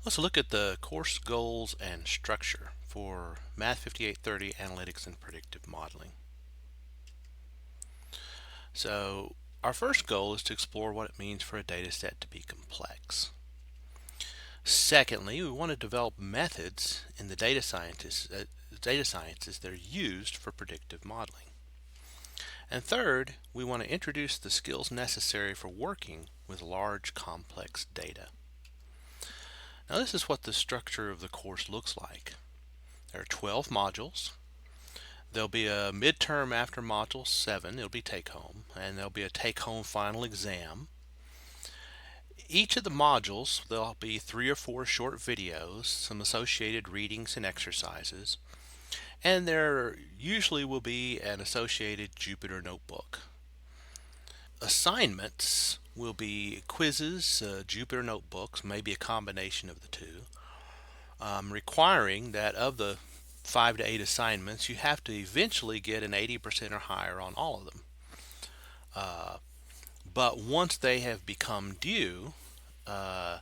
Let's look at the course goals and structure for Math 5830 Analytics and Predictive Modeling. So our first goal is to explore what it means for a data set to be complex. Secondly, we want to develop methods in the data sciences that are used for predictive modeling. And third, we want to introduce the skills necessary for working with large complex data. Now this is what the structure of the course looks like. There are 12 modules. There'll be a midterm after Module 7, it'll be take-home, and there'll be a take-home final exam. Each of the modules, there'll be 3 or 4 short videos, some associated readings and exercises, and there usually will be an associated Jupyter notebook. Assignments will be quizzes, Jupyter notebooks, maybe a combination of the two, requiring that of the 5 to 8 assignments, you have to eventually get an 80% or higher on all of them. But once they have become due, the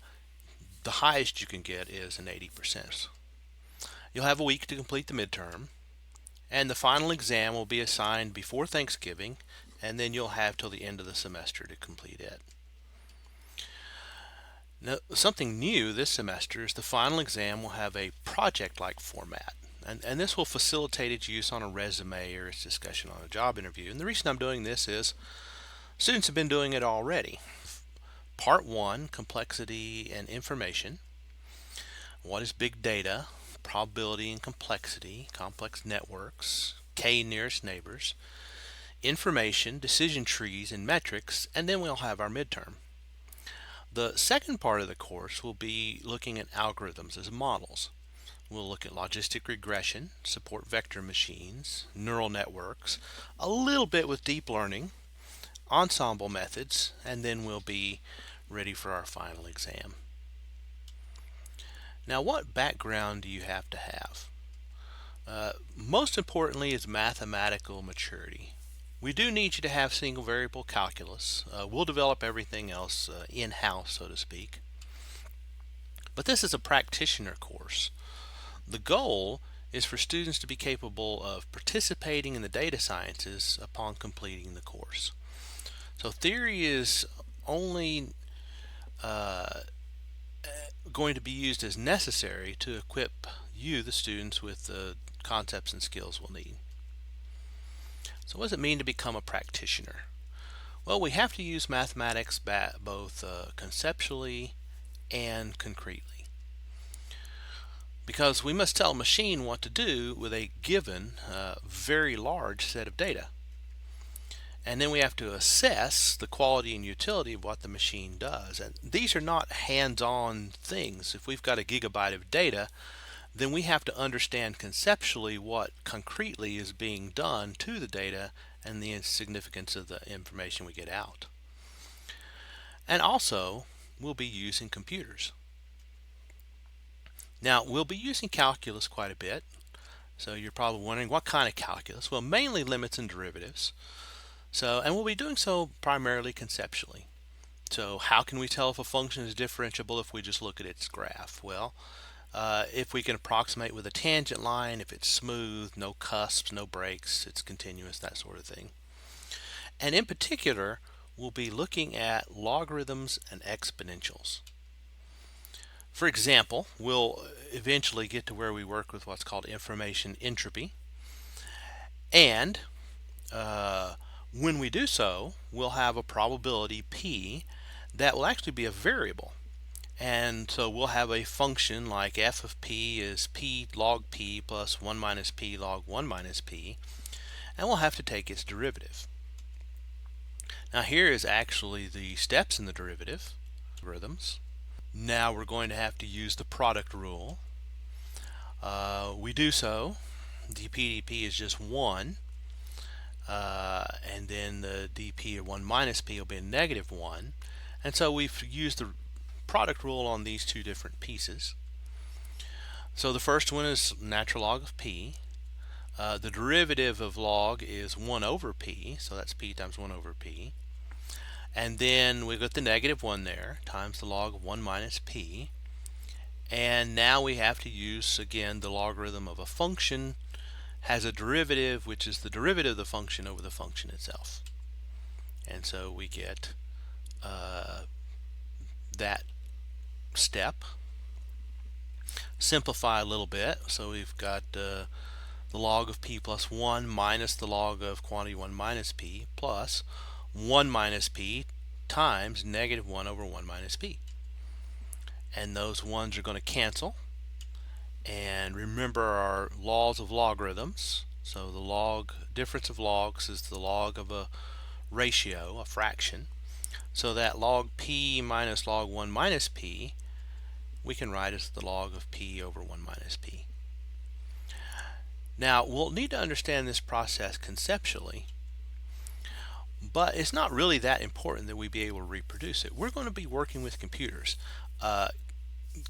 highest you can get is an 80%. You'll have a week to complete the midterm, and the final exam will be assigned before Thanksgiving, and then you'll have till the end of the semester to complete it. Now, something new this semester is the final exam will have a project-like format. And this will facilitate its use on a resume or its discussion on a job interview. And the reason I'm doing this is students have been doing it already. Part 1, complexity and information. What is big data? Probability and complexity, complex networks, K nearest neighbors, information, decision trees, and metrics, and then we'll have our midterm. The second part of the course will be looking at algorithms as models. We'll look at logistic regression, support vector machines, neural networks, a little bit with deep learning, ensemble methods, and then we'll be ready for our final exam. Now, what background do you have to have? Most importantly is mathematical maturity. We do need you to have single variable calculus. We'll develop everything else in-house, so to speak. But this is a practitioner course. The goal is for students to be capable of participating in the data sciences upon completing the course. So theory is only going to be used as necessary to equip you, the students, with the concepts and skills we'll need. So what does it mean to become a practitioner? Well, we have to use mathematics both conceptually and concretely, because we must tell a machine what to do with a given very large set of data. And then we have to assess the quality and utility of what the machine does. And these are not hands-on things. If we've got a gigabyte of data, then we have to understand conceptually what concretely is being done to the data and the significance of the information we get out. And also, we'll be using computers. Now, we'll be using calculus quite a bit. So you're probably wondering, what kind of calculus? Well, mainly limits and derivatives. And we'll be doing so primarily conceptually. So how can we tell if a function is differentiable if we just look at its graph? Well, if we can approximate with a tangent line, if it's smooth, no cusps, no breaks, it's continuous, that sort of thing. And in particular, we'll be looking at logarithms and exponentials. For example, we'll eventually get to where we work with what's called information entropy. And when we do so, we'll have a probability p that will actually be a variable. And so we'll have a function like f of p is p log p plus 1 minus p log 1 minus p, and we'll have to take its derivative. Now here is actually the steps in the derivative algorithms. Now we're going to have to use the product rule. We do so. dp/dt is just 1. And then the dp of 1 minus p will be a negative 1. And so we've used the product rule on these two different pieces. So the first one is natural log of p. The derivative of log is 1 over p, so that's p times 1 over p. And then we've got the negative 1 there, times the log of 1 minus p. And now we have to use, again, the logarithm of a function has a derivative, which is the derivative of the function over the function itself. And so we get that step. Simplify a little bit. So we've got the log of p plus 1 minus the log of quantity 1 minus p plus 1 minus p times negative 1 over 1 minus p. And those ones are going to cancel. And remember our laws of logarithms. So the difference of logs is the log of a ratio, a fraction. So that log p minus log 1 minus p, we can write as the log of p over 1 minus p. Now, we'll need to understand this process conceptually, but it's not really that important that we be able to reproduce it. We're going to be working with computers.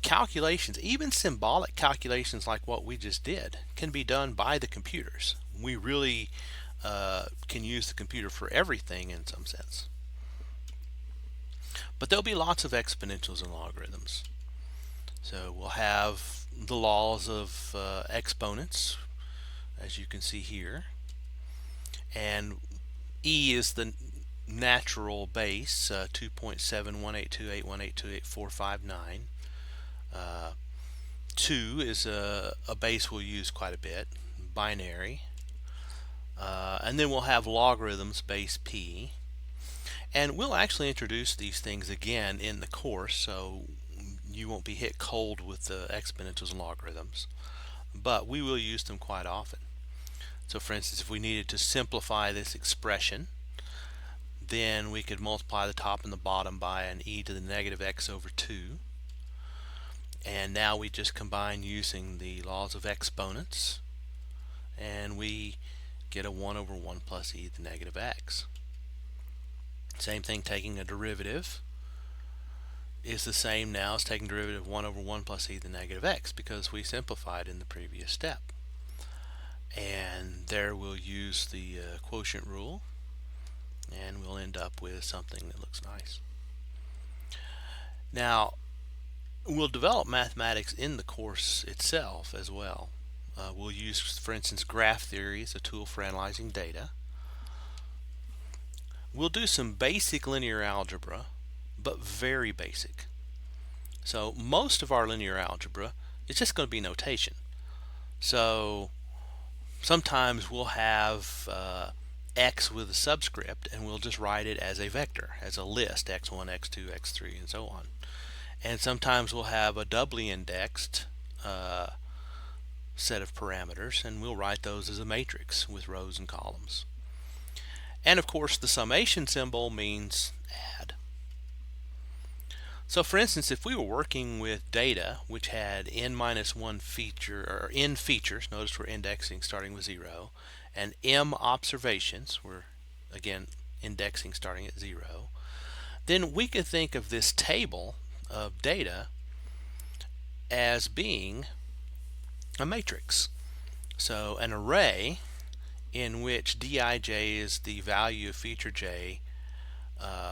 Calculations, even symbolic calculations like what we just did, can be done by the computers. We really can use the computer for everything in some sense. But there'll be lots of exponentials and logarithms. So we'll have the laws of exponents, as you can see here. And E is the natural base, 2.71828182845.9. 2 is a base we'll use quite a bit, binary. And then we'll have logarithms base p. And we'll actually introduce these things again in the course, so you won't be hit cold with the exponentials and logarithms. But we will use them quite often. So for instance, if we needed to simplify this expression, then we could multiply the top and the bottom by an e to the negative x over 2. And now we just combine using the laws of exponents, and we get a 1 over 1 plus e to the negative x. Same thing, taking a derivative is the same now as taking derivative of 1 over 1 plus e to the negative x, because we simplified in the previous step. And there we'll use the quotient rule, and we'll end up with something that looks nice. Now, we'll develop mathematics in the course itself as well. We'll use, for instance, graph theory as a tool for analyzing data. We'll do some basic linear algebra, but very basic. So most of our linear algebra is just going to be notation. So sometimes we'll have x with a subscript, and we'll just write it as a vector, as a list, x1, x2, x3, and so on. And sometimes we'll have a doubly indexed set of parameters, and we'll write those as a matrix with rows and columns. And of course, the summation symbol means add. So for instance, if we were working with data which had n-1 feature, or n features, notice we're indexing starting with 0, and m observations, we're again indexing starting at 0, then we could think of this table of data as being a matrix. So an array in which dij is the value of feature j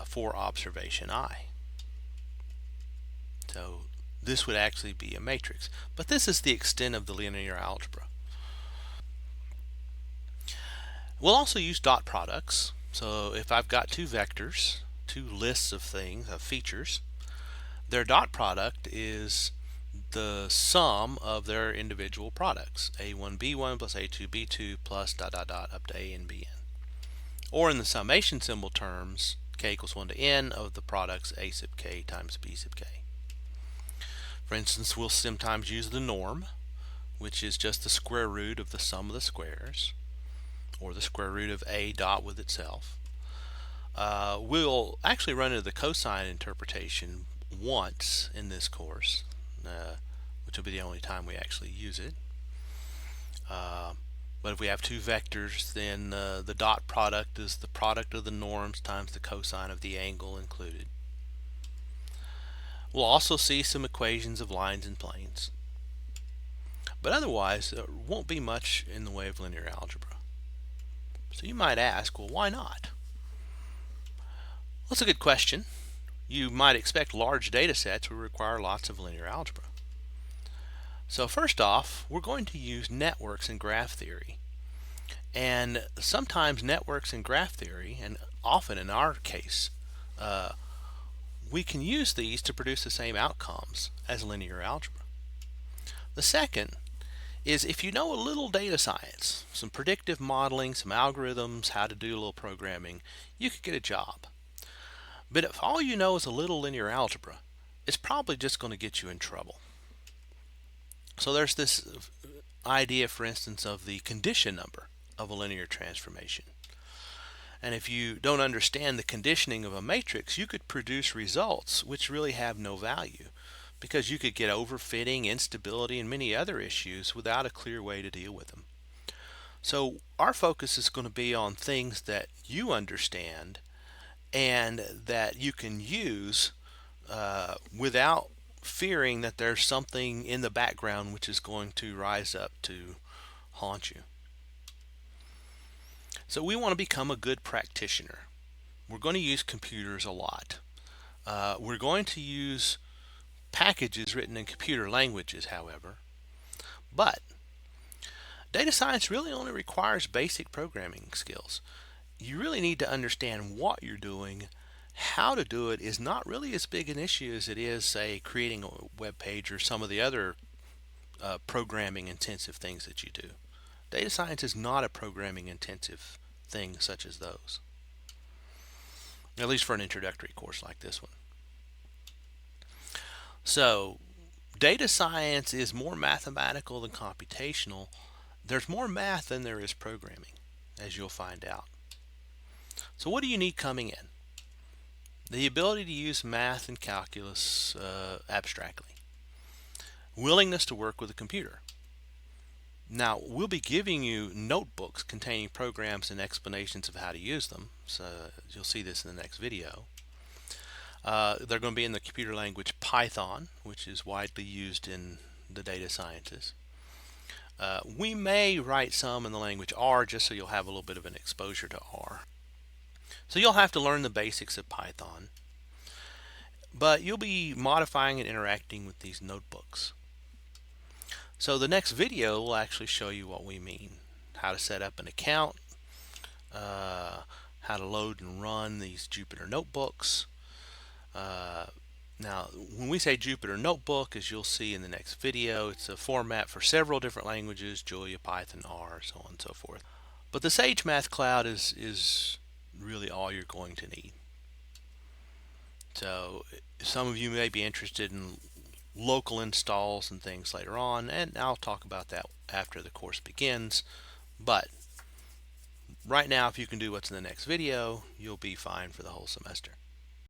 for observation I. So this would actually be a matrix. But this is the extent of the linear algebra. We'll also use dot products. So if I've got two vectors, two lists of things, of features, their dot product is the sum of their individual products, a1b1 plus a2b2 plus dot dot dot up to a and bn. Or in the summation symbol terms, k equals 1 to n of the products a sub k times b sub k. For instance, we'll sometimes use the norm, which is just the square root of the sum of the squares, or the square root of a dot with itself. We'll actually run into the cosine interpretation once in this course, which will be the only time we actually use it. But if we have two vectors, then the dot product is the product of the norms times the cosine of the angle included. We'll also see some equations of lines and planes. But otherwise, there won't be much in the way of linear algebra. So you might ask, well, why not? Well, that's a good question. You might expect large data sets will require lots of linear algebra. So first off, we're going to use networks in graph theory. And sometimes networks in graph theory, and often in our case, we can use these to produce the same outcomes as linear algebra. The second is if you know a little data science, some predictive modeling, some algorithms, how to do a little programming, you could get a job. But if all you know is a little linear algebra, it's probably just going to get you in trouble. So there's this idea, for instance, of the condition number of a linear transformation. And if you don't understand the conditioning of a matrix, you could produce results which really have no value, because you could get overfitting, instability, and many other issues without a clear way to deal with them. So our focus is going to be on things that you understand and that you can use without fearing that there's something in the background which is going to rise up to haunt you. So we want to become a good practitioner. We're going to use computers a lot. We're going to use packages written in computer languages, however. But data science really only requires basic programming skills. You really need to understand what you're doing. How to do it is not really as big an issue as it is, say, creating a web page or some of the other programming intensive things that you do. Data science is not a programming intensive thing such as those, at least for an introductory course like this one. So data science is more mathematical than computational. There's more math than there is programming, as you'll find out. So what do you need coming in? The ability to use math and calculus abstractly. Willingness to work with a computer. Now, we'll be giving you notebooks containing programs and explanations of how to use them. So you'll see this in the next video. They're going to be in the computer language Python, which is widely used in the data sciences. We may write some in the language R just so you'll have a little bit of an exposure to R. So you'll have to learn the basics of Python, but you'll be modifying and interacting with these notebooks. So the next video will actually show you what we mean, how to set up an account, how to load and run these Jupyter notebooks. Now, when we say Jupyter Notebook, as you'll see in the next video, it's a format for several different languages, Julia, Python, R, so on and so forth. But the Sage Math Cloud is really all you're going to need. So some of you may be interested in local installs and things later on, and I'll talk about that after the course begins. But right now, if you can do what's in the next video, you'll be fine for the whole semester.